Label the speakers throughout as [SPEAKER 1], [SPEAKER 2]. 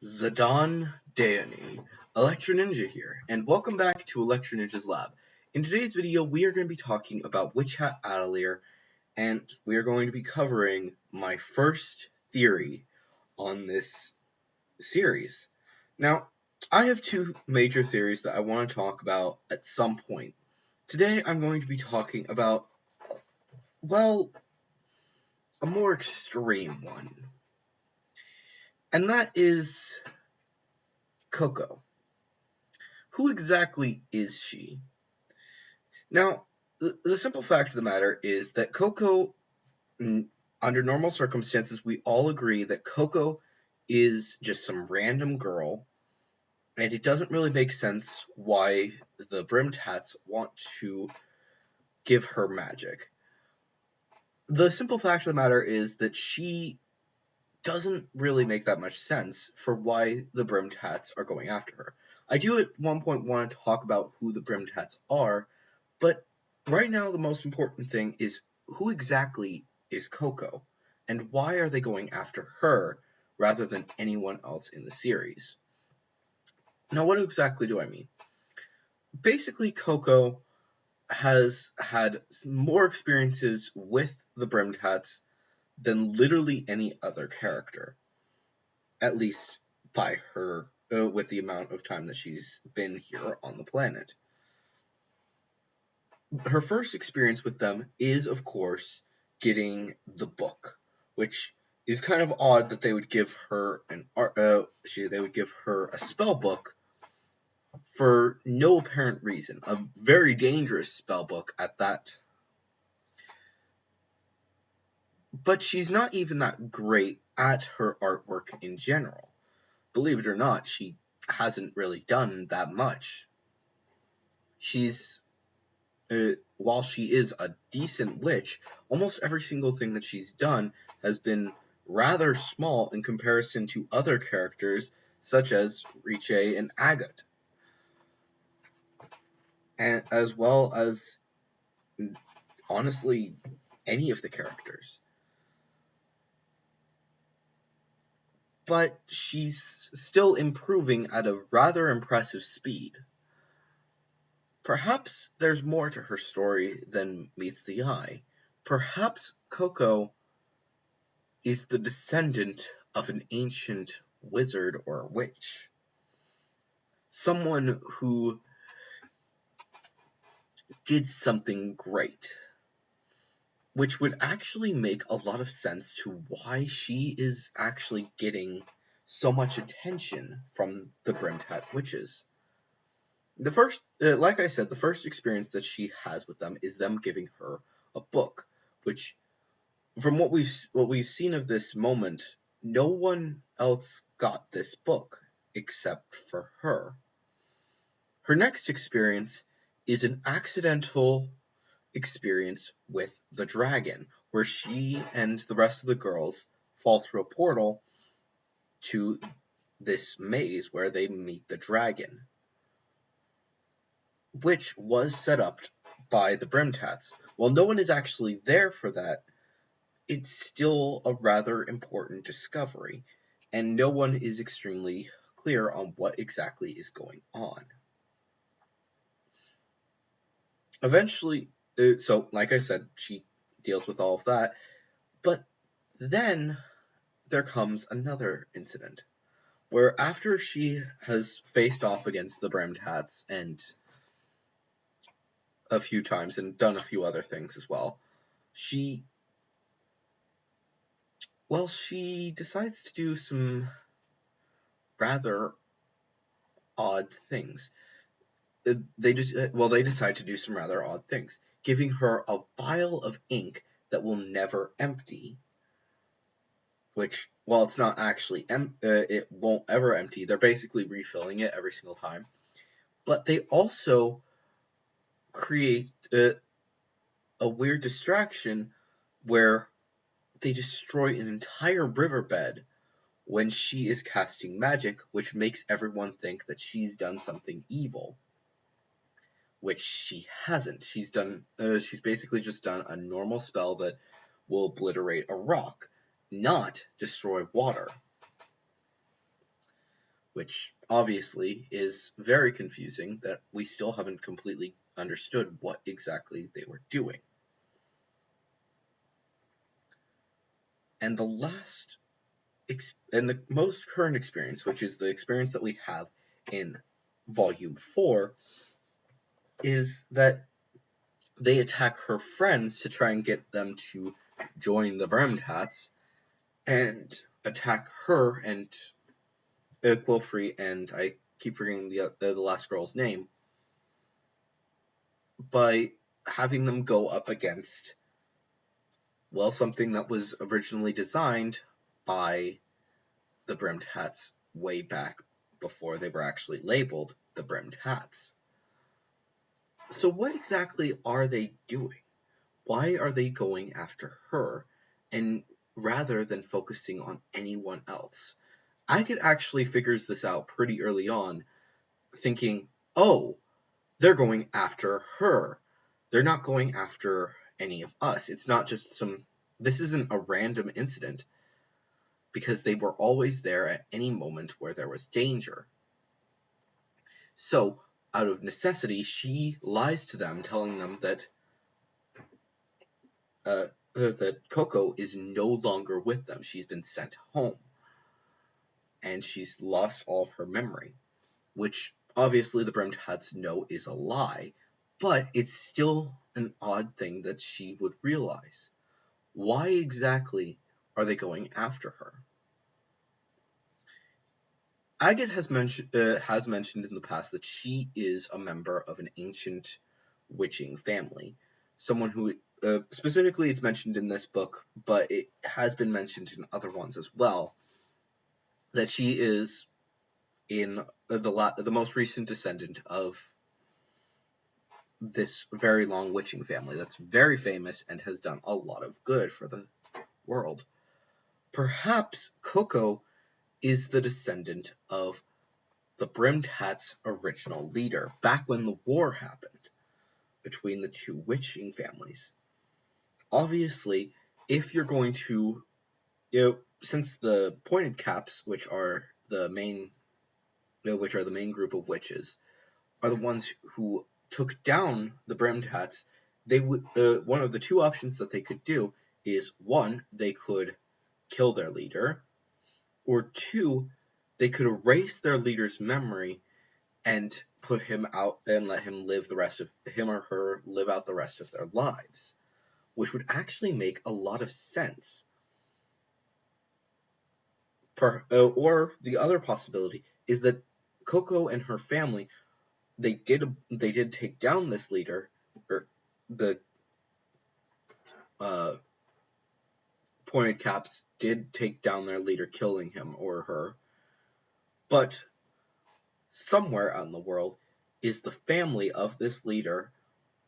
[SPEAKER 1] Zidane Dayani, Electro Ninja here, and welcome back to Electro Ninja's Lab. In today's video, we are going to be talking about Witch Hat Atelier, and we are going to be covering my first theory on this series. Now, I have two major theories that I want to talk about at some point. Today, I'm going to be talking about, well, a more extreme one, and that is Coco. Who exactly is she? Now, the simple fact of the matter is that Coco, under normal circumstances, we all agree that Coco is just some random girl, and it doesn't really make sense why the Brimmed Hats want to give her magic. The simple fact of the matter is that she doesn't really make that much sense for why the Brimmed Hats are going after her. I do at one point want to talk about who the Brimmed Hats are, but right now the most important thing is who exactly is Coco, and why are they going after her rather than anyone else in the series? Now, what exactly do I mean? Basically, Coco has had more experiences with the Brimmed Hats than literally any other character, at least by her, with the amount of time that she's been here on the planet. Her first experience with them is, of course, getting the book, which is kind of odd that they would give her they would give her a spell book for no apparent reason. A very dangerous spell book at that. But she's not even that great at her artwork in general. Believe it or not, she hasn't really done that much. She's while she is a decent witch, almost every single thing that she's done has been rather small in comparison to other characters such as Riche and Agat, and as well as, honestly, any of the characters. But she's still improving at a rather impressive speed. Perhaps there's more to her story than meets the eye. Perhaps Coco is the descendant of an ancient wizard or witch. Someone who did something great, which would actually make a lot of sense to why she is actually getting so much attention from the Brimmed Hat witches. The first, like I said, the first experience that she has with them is them giving her a book, which, from what we've seen of this moment, no one else got this book except for her. Her next experience is an accidental experience with the dragon, where she and the rest of the girls fall through a portal to this maze where they meet the dragon, which was set up by the Brimmed Hats. While no one is actually there for that, it's still a rather important discovery, and no one is extremely clear on what exactly is going on. Eventually, so like I said, she deals with all of that, but then there comes another incident, where after she has faced off against the Brimmed Hats and a few times and done a few other things as well, she decides to do some rather odd things. They decide to do some rather odd things, giving her a vial of ink that will never empty. Which, while it's not actually it won't ever empty, they're basically refilling it every single time. But they also create a weird distraction where they destroy an entire riverbed when she is casting magic, which makes everyone think that she's done something evil, which she hasn't. She's basically just done a normal spell that will obliterate a rock, not destroy water. which obviously is very confusing that we still haven't completely understood what exactly they were doing. And the most current experience, which is the experience that we have in Volume 4, is that they attack her friends to try and get them to join the Brimmed Hats, and attack her and Quilfrey, and I keep forgetting the last girl's name, by having them go up against, well, something that was originally designed by the Brimmed Hats way back before they were actually labeled the Brimmed Hats. So what exactly are they doing? Why are they going after her, and rather than focusing on anyone else? Agate actually figures this out pretty early on, thinking, oh, they're going after her. They're not going after any of us. It's not just this isn't a random incident, because they were always there at any moment where there was danger. So, out of necessity, she lies to them, telling them that Coco is no longer with them. She's been sent home, and she's lost all of her memory, which obviously the Brimmed Hats know is a lie, but it's still an odd thing that she would realize. Why exactly are they going after her? Agate has mentioned in the past that she is a member of an ancient witching family. Someone who, specifically it's mentioned in this book, but it has been mentioned in other ones as well, that she is in the most recent descendant of this very long witching family that's very famous and has done a lot of good for the world. Perhaps Coco is the descendant of the Brimmed Hat's original leader, back when the war happened between the two witching families. Obviously, if you're going to, since the Pointed Caps, which are the main group of witches, are the ones who took down the Brimmed Hats, they would one of the two options that they could do is, one, they could kill their leader, or two, they could erase their leader's memory and put him out and let him or her live out the rest of their lives, which would actually make a lot of sense. Or the other possibility is that Coco and her family, they did take down this leader, or the Pointed Caps did take down their leader, killing him or her, but somewhere out in the world is the family of this leader,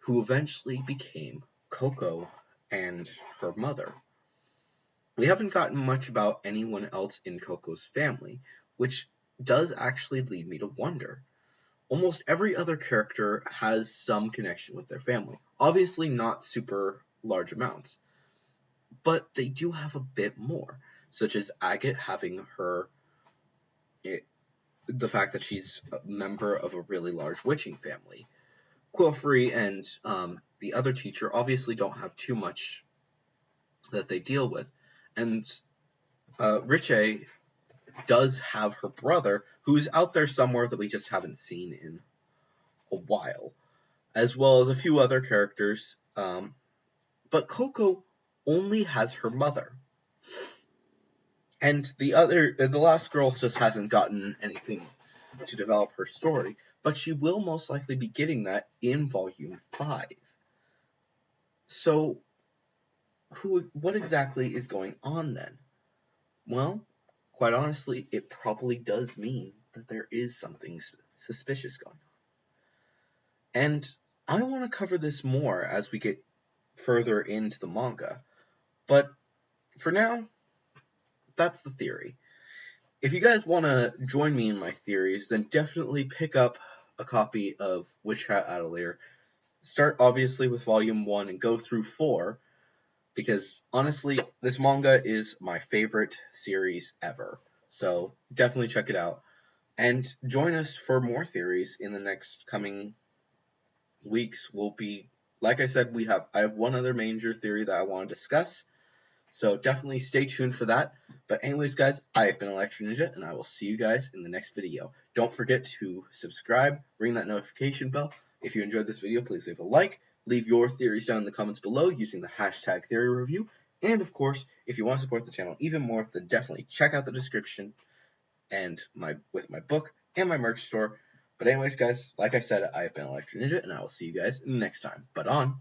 [SPEAKER 1] who eventually became Coco and her mother. We haven't gotten much about anyone else in Coco's family, which does actually lead me to wonder. Almost every other character has some connection with their family. Obviously not super large amounts, but they do have a bit more, such as Agate having the fact that she's a member of a really large witching family. Quilfrey and the other teacher obviously don't have too much that they deal with, and Riche does have her brother, who's out there somewhere that we just haven't seen in a while, as well as a few other characters, but Coco only has her mother, and the last girl just hasn't gotten anything to develop her story, but she will most likely be getting that in Volume 5. So, what exactly is going on then? Well, quite honestly, it probably does mean that there is something suspicious going on. And I want to cover this more as we get further into the manga, but for now, that's the theory. If you guys want to join me in my theories, then definitely pick up a copy of Witch Hat Atelier. Start obviously with Volume 1 and go through 4, because honestly, this manga is my favorite series ever. So definitely check it out. And join us for more theories in the next coming weeks. Like I said, I have one other major theory that I want to discuss. So definitely stay tuned for that. But anyways, guys, I have been Electro Ninja, and I will see you guys in the next video. Don't forget to subscribe, ring that notification bell. If you enjoyed this video, please leave a like. Leave your theories down in the comments below using the hashtag theory review. And of course, if you want to support the channel even more, then definitely check out the description and with my book and my merch store. But anyways, guys, like I said, I have been Electro Ninja, and I will see you guys next time. But on.